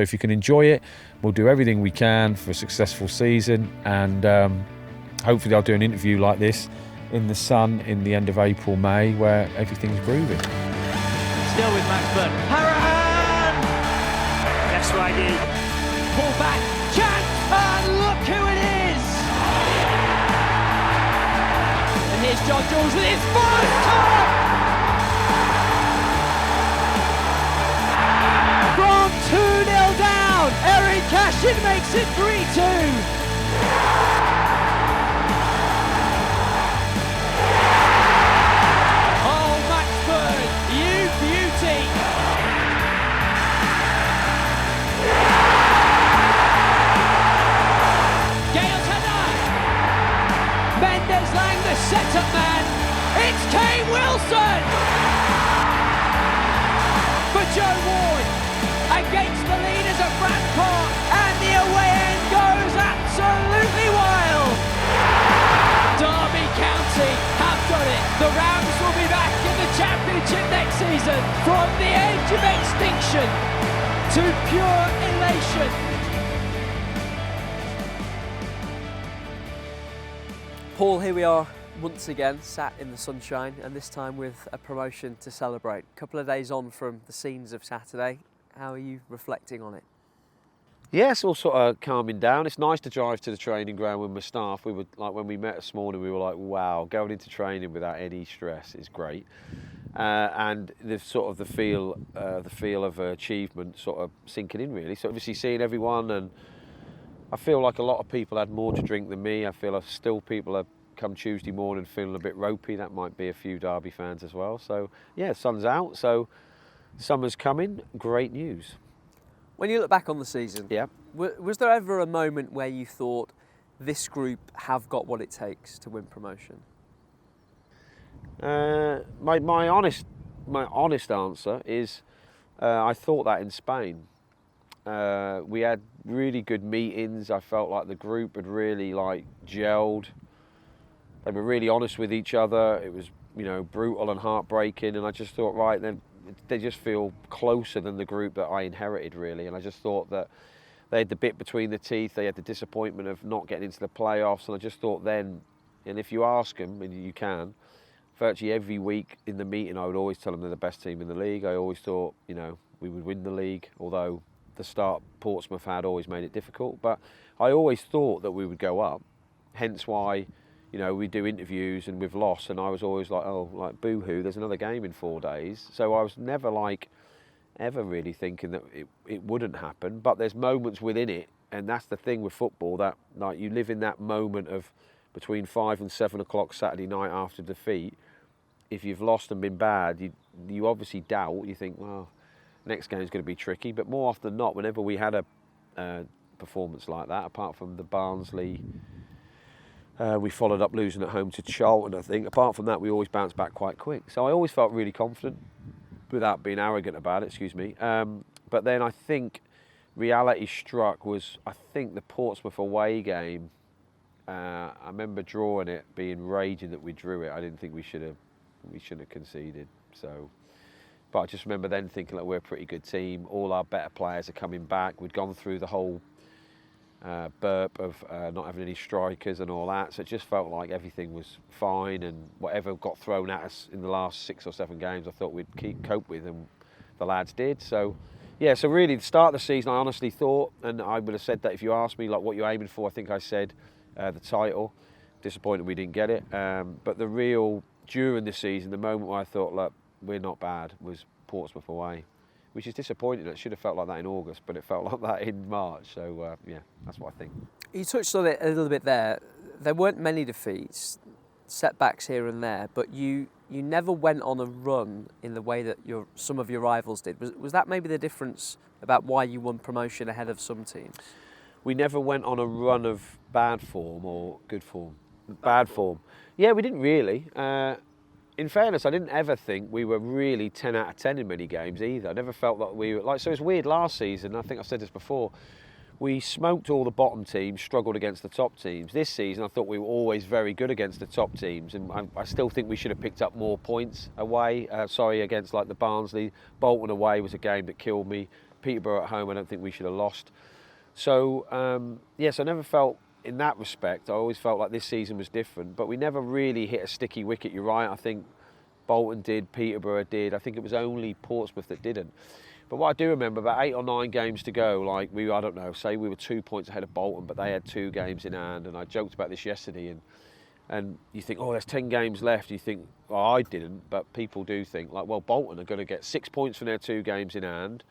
If you can enjoy it, we'll do everything we can for a successful season, and hopefully I'll do an interview like this in the sun in the end of April, May, where everything's grooving. Still with Max Burn. Harahan! Yes, Swaggy. Pull back. Chance! And look who it is! And here's John Jules with his first time! From 2-0 down, Eric Cashin makes it 3-2. Set-up man, it's Kane Wilson! For Joe Ward, against the leaders at Brad Park, and the away end goes absolutely wild! Derby County have done it. The Rams will be back in the Championship next season. From the edge of extinction to pure elation. Paul, here we are once again, sat in the sunshine, and this time with a promotion to celebrate. A couple of days on from the scenes of Saturday, how are you reflecting on it? Yeah, it's all sort of calming down. It's nice to drive to the training ground with my staff. We were like, when we met this morning, we were like, wow, going into training without any stress is great. And the sort of the feel of achievement sort of sinking in really. So obviously seeing everyone, and I feel like a lot of people had more to drink than me. I feel like still people are come Tuesday morning feeling a bit ropey. That might be a few Derby fans as well. So yeah, sun's out, so summer's coming. Great news. When you look back on the season, yeah, was there ever a moment where you thought this group have got what it takes to win promotion? My honest answer is I thought that in Spain. We had really good meetings. I felt like the group had really gelled. They were really honest with each other. It was, brutal and heartbreaking. And I just thought, right, then they just feel closer than the group that I inherited, really. And I just thought that they had the bit between the teeth. They had the disappointment of not getting into the playoffs. And I just thought then, and if you ask them, and you can, virtually every week in the meeting, I would always tell them they're the best team in the league. I always thought, we would win the league, although the start Portsmouth had always made it difficult. But I always thought that we would go up, hence why we do interviews and we've lost, and I was always like, boo-hoo, there's another game in 4 days. So I was never ever really thinking that it wouldn't happen. But there's moments within it, and that's the thing with football, that you live in that moment of between 5 and 7 o'clock Saturday night after defeat. If you've lost and been bad, you obviously doubt. You think, well, next game's going to be tricky. But more often than not, whenever we had a performance like that, apart from the Barnsley, we followed up losing at home to Charlton, I think. Apart from that, we always bounced back quite quick. So I always felt really confident, without being arrogant about it, excuse me. But then I think reality struck was, I think the Portsmouth away game, I remember drawing it, being raging that we drew it. I didn't think we should have conceded. So, but I just remember then thinking we're a pretty good team. All our better players are coming back. We'd gone through the whole burp of not having any strikers and all that, so it just felt like everything was fine, and whatever got thrown at us in the last 6 or 7 games I thought we'd cope with, and the lads did. So yeah, so really the start of the season I honestly thought, and I would have said that if you asked me what you're aiming for, I think I said the title. Disappointed we didn't get it, but the real during the season, the moment where I thought, look, we're not bad, was Portsmouth away, which is disappointing. It should have felt like that in August, but it felt like that in March. So, yeah, that's what I think. You touched on it a little bit there. There weren't many defeats, setbacks here and there, but you never went on a run in the way that some of your rivals did. Was that maybe the difference about why you won promotion ahead of some teams? We never went on a run of bad form or good form. Bad form. Yeah, we didn't really. In fairness, I didn't ever think we were really 10 out of 10 in many games either. I never felt that we were so it's weird last season, I think I've said this before, we smoked all the bottom teams, struggled against the top teams. This season I thought we were always very good against the top teams, and I still think we should have picked up more points away. Against the Barnsley. Bolton away was a game that killed me. Peterborough at home, I don't think we should have lost. So, yes, I never felt, in that respect, I always felt like this season was different, but we never really hit a sticky wicket. You're right, I think Bolton did, Peterborough did. I think it was only Portsmouth that didn't. But what I do remember, about 8 or 9 games to go, like I don't know, say we were 2 points ahead of Bolton, but they had 2 games in hand, and I joked about this yesterday, and you think, oh, there's 10 games left. You think, well, I didn't, but people do think, like, well, Bolton are going to get 6 points from their 2 games in hand,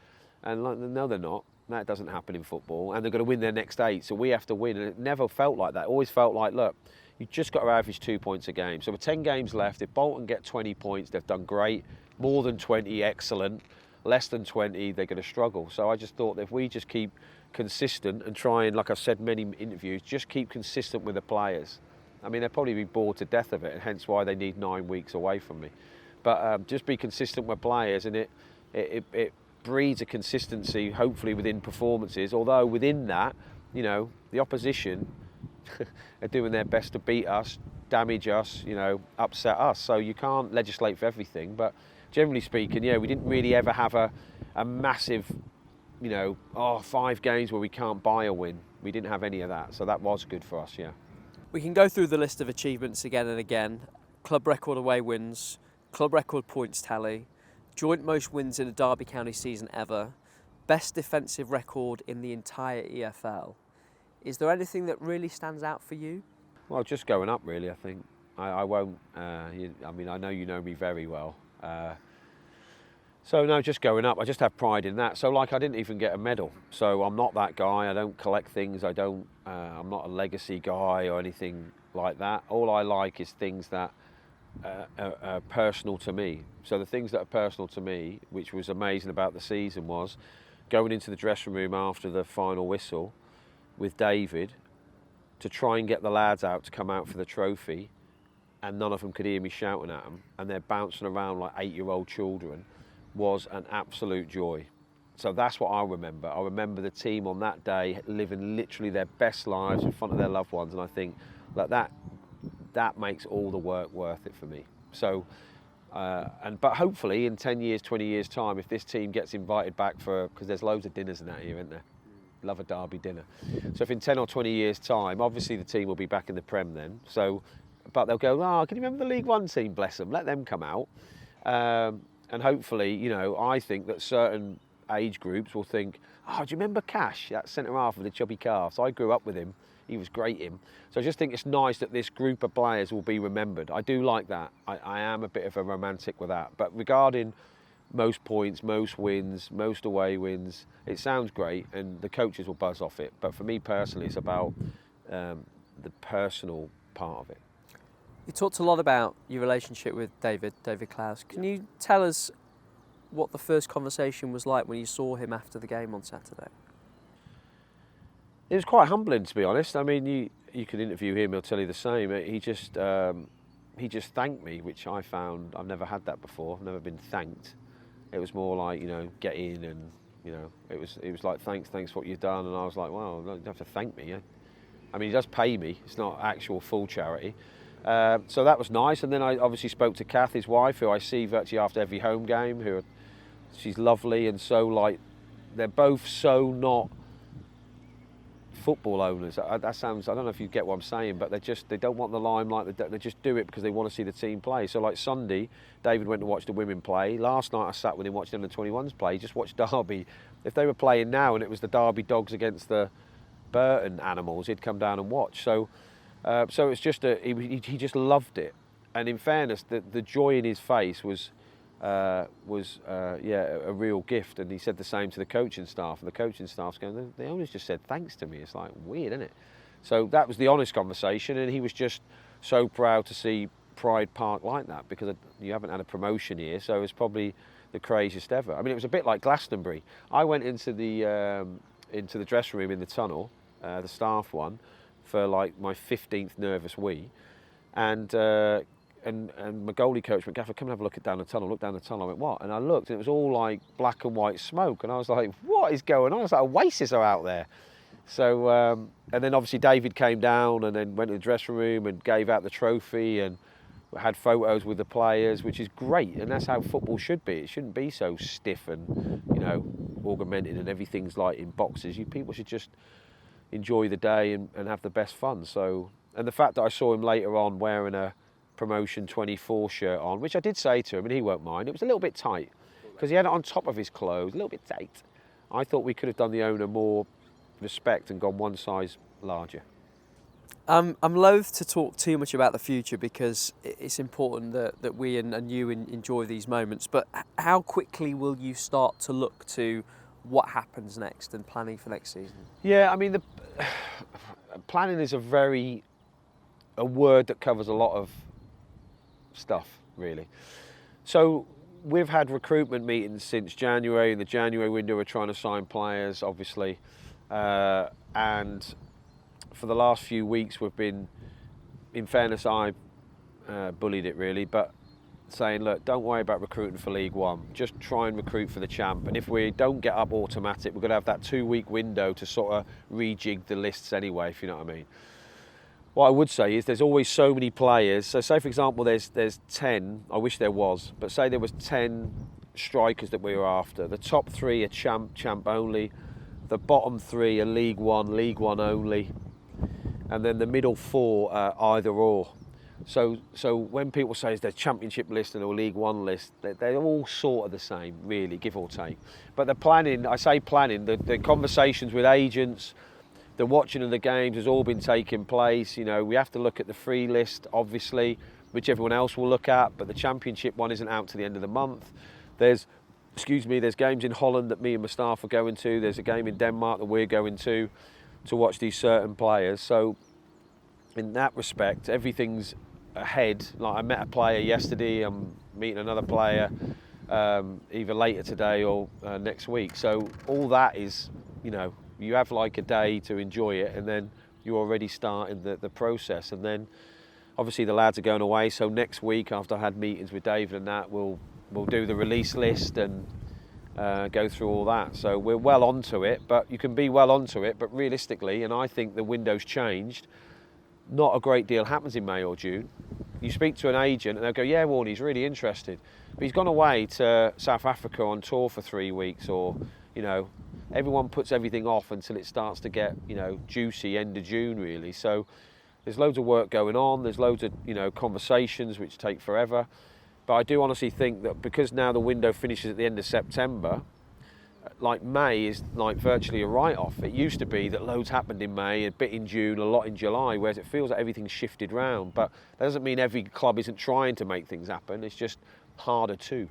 and like, no, they're not. That doesn't happen in football, and they're going to win their next 8, so we have to win. And it never felt like that. It always felt like, look, you just got to average 2 points a game. So with 10 games left, if Bolton get 20 points, they've done great. More than 20, excellent. Less than 20, they're going to struggle. So I just thought that if we just keep consistent and try and, like I've said many interviews, just keep consistent with the players. I mean, they'll probably be bored to death of it, and hence why they need 9 weeks away from me. But just be consistent with players, and it breeds a consistency, hopefully, within performances. Although within that, you know, the opposition are doing their best to beat us, damage us, you know, upset us. So you can't legislate for everything, but generally speaking, yeah, we didn't really ever have a massive, you know, 5 games where we can't buy a win. We didn't have any of that, so that was good for us, yeah. We can go through the list of achievements again and again. Club record away wins, club record points tally, joint most wins in a Derby County season ever, best defensive record in the entire EFL. Is there anything that really stands out for you? Well, just going up, really, I think. I won't, I mean, I know you know me very well. So no, just going up. I just have pride in that. So like, I didn't even get a medal. So I'm not that guy. I don't collect things. I'm not a legacy guy or anything like that. All I like is things that are personal to me. So the things that are personal to me, which was amazing about the season, was going into the dressing room after the final whistle with David to try and get the lads out to come out for the trophy, and none of them could hear me shouting at them, and they're bouncing around like 8-year-old children, was an absolute joy. So that's what I remember. I remember the team on that day living literally their best lives in front of their loved ones, and I think that makes all the work worth it for me. So, but hopefully in 10 years, 20 years time, if this team gets invited back because there's loads of dinners in that here, isn't there? Love a Derby dinner. So if in 10 or 20 years time, obviously the team will be back in the Prem then. So, but they'll go, can you remember the League One team? Bless them, let them come out. And hopefully, you know, I think that certain age groups will think, do you remember Cash, that centre-half with the chubby calves? I grew up with him. He was great, him. So I just think it's nice that this group of players will be remembered. I do like that. I am a bit of a romantic with that. But regarding most points, most wins, most away wins, it sounds great, and the coaches will buzz off it. But for me personally, it's about the personal part of it. You talked a lot about your relationship with David Klaus. Can you tell us what the first conversation was like when you saw him after the game on Saturday? It was quite humbling, to be honest. I mean, you could interview him; he'll tell you the same. He just thanked me, which I found I've never had that before. I've never been thanked. It was more like, you know, get in, and you know, it was like thanks for what you've done, and I was like, well, you don't have to thank me. Yeah? I mean, he does pay me. It's not actual full charity. So that was nice, and then I obviously spoke to Kath, his wife, who I see virtually after every home game. She's lovely, and so like they're both so not football owners. That sounds, I don't know if you get what I'm saying, but they don't want the limelight. They just do it because they want to see the team play. So like Sunday, David went to watch the women play. Last night I sat with him watching the under-21s play. He just watched Derby. If they were playing now and it was the Derby Dogs against the Burton Animals, he'd come down and watch. So it's just he just loved it, and in fairness, the joy in his face was a real gift. And he said the same to the coaching staff, and the coaching staff's going, the owners just said thanks to me. It's like weird, isn't it? So that was the honest conversation, and he was just so proud to see Pride Park like that, because you haven't had a promotion here, so it's probably the craziest ever. I mean, it was a bit like Glastonbury. I went into the dressing room in the tunnel, the staff one, for like my 15th nervous wee, and my goalie coach went, Gaffer, come and have a look down the tunnel. Look down the tunnel. I went, what? And I looked, and it was all like black and white smoke, and I was like, what is going on? It's like Oasis are out there. So and then obviously David came down and then went to the dressing room and gave out the trophy and had photos with the players, which is great, and that's how football should be. It shouldn't be so stiff and, you know, augmented and everything's like in boxes. People should just enjoy the day and have the best fun. So, and the fact that I saw him later on wearing a Promotion 24 shirt on, which I did say to him, and he won't mind, it was a little bit tight because he had it on top of his clothes, a little bit tight. I thought we could have done the owner more respect and gone one size larger. I'm loath to talk too much about the future because it's important that we and you enjoy these moments, but how quickly will you start to look to what happens next and planning for next season? Yeah, I mean, the planning is a word that covers a lot of stuff, really. So we've had recruitment meetings since January. In the January window, we're trying to sign players, obviously, and for the last few weeks we've been, in fairness, I bullied it really, but saying, look, don't worry about recruiting for League One, just try and recruit for the champ, and if we don't get up automatic, we're going to have that 2-week window to sort of rejig the lists anyway, if you know what I mean. What I would say is there's always so many players. So say, for example, there's 10, I wish there was, but say there was 10 strikers that we were after. The top 3 are champ only. The bottom 3 are League One only. And then the middle 4 are either or. So when people say it's their championship list and a League One list, they're all sort of the same, really, give or take. But the planning, I say planning, the conversations with agents, the watching of the games has all been taking place. You know, we have to look at the free list, obviously, which everyone else will look at, but the championship one isn't out to the end of the month. There's games in Holland that me and my staff are going to. There's a game in Denmark that we're going to watch these certain players. So in that respect, everything's ahead. Like I met a player yesterday, I'm meeting another player either later today or next week. So all that is, you know, you have like a day to enjoy it, and then you're already starting the process. And then obviously the lads are going away, so next week after I had meetings with David and that, we'll do the release list and go through all that. So we're well onto it, but you can be well onto it, but realistically, and I think the window's changed, not a great deal happens in May or June. You speak to an agent and they'll go, yeah, Warne, he's really interested, but he's gone away to South Africa on tour for 3 weeks, or, you know, everyone puts everything off until it starts to get, you know, juicy end of June, really. So there's loads of work going on, there's loads of, you know, conversations which take forever. But I do honestly think that because now the window finishes at the end of September, like May is like virtually a write-off. It used to be that loads happened in May, a bit in June, a lot in July, whereas it feels like everything's shifted round. But that doesn't mean every club isn't trying to make things happen, it's just harder to.